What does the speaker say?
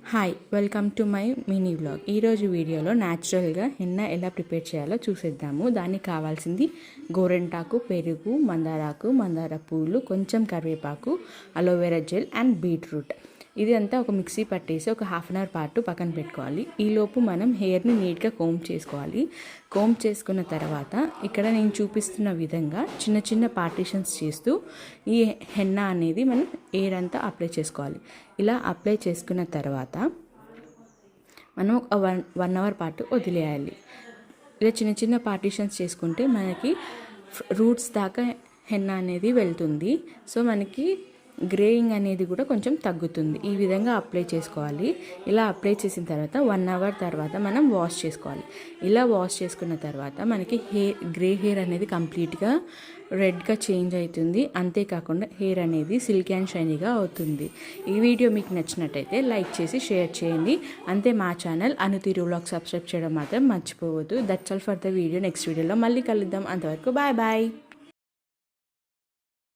Hi welcome to my mini vlog. ఈరోజు వీడియోలో న్యాచురల్గా హెన్నా ఎలా ప్రిపేర్ చేయాలో చూసేద్దాము. దానికి కావాల్సింది గోరెంటాకు, పెరుగు, మందారాకు, మందార పూలు, కొంచెం కరివేపాకు, అలోవెరా జెల్ అండ్ బీట్రూట్. ఇది అంతా ఒక మిక్సీ పట్టేసి ఒక హాఫ్ అన్ అవర్ పాటు పక్కన పెట్టుకోవాలి. ఈలోపు మనం హెయిర్ని నీట్గా కోంబ్ చేసుకోవాలి. కోంబ్ చేసుకున్న తర్వాత ఇక్కడ నేను చూపిస్తున్న విధంగా చిన్న చిన్న పార్టీషన్స్ చేస్తూ ఈ హెన్నా అనేది మనం హెయిర్ అంతా అప్లై చేసుకోవాలి. ఇలా అప్లై చేసుకున్న తర్వాత మనం ఒక వన్ అవర్ పాటు వదిలేయాలి. ఇలా చిన్న చిన్న పార్టీషన్స్ చేసుకుంటే మనకి రూట్స్ దాకా హెన్నా అనేది వెళ్తుంది. సో మనకి గ్రేయింగ్ అనేది కూడా కొంచెం తగ్గుతుంది. ఈ విధంగా అప్లై చేసుకోవాలి. ఇలా అప్లై చేసిన తర్వాత 1 అవర్ తర్వాత మనం వాష్ చేసుకోవాలి. ఇలా వాష్ చేసుకున్న తర్వాత మనకి గ్రే హెయిర్ అనేది కంప్లీట్గా రెడ్గా చేంజ్ అవుతుంది. అంతేకాకుండా హెయిర్ అనేది సిల్కీ అండ్ షైనీగా అవుతుంది. ఈ వీడియో మీకు నచ్చినట్టయితే లైక్ చేసి షేర్ చేయండి. అంతే, మా ఛానల్ అనుతీరు వ్లాగ్ సబ్స్క్రైబ్ చేయడం మాత్రం మర్చిపోవద్దు. That's all for the video. Next వీడియోలో మళ్ళీ కలుద్దాం. అంతవరకు బాయ్ బాయ్.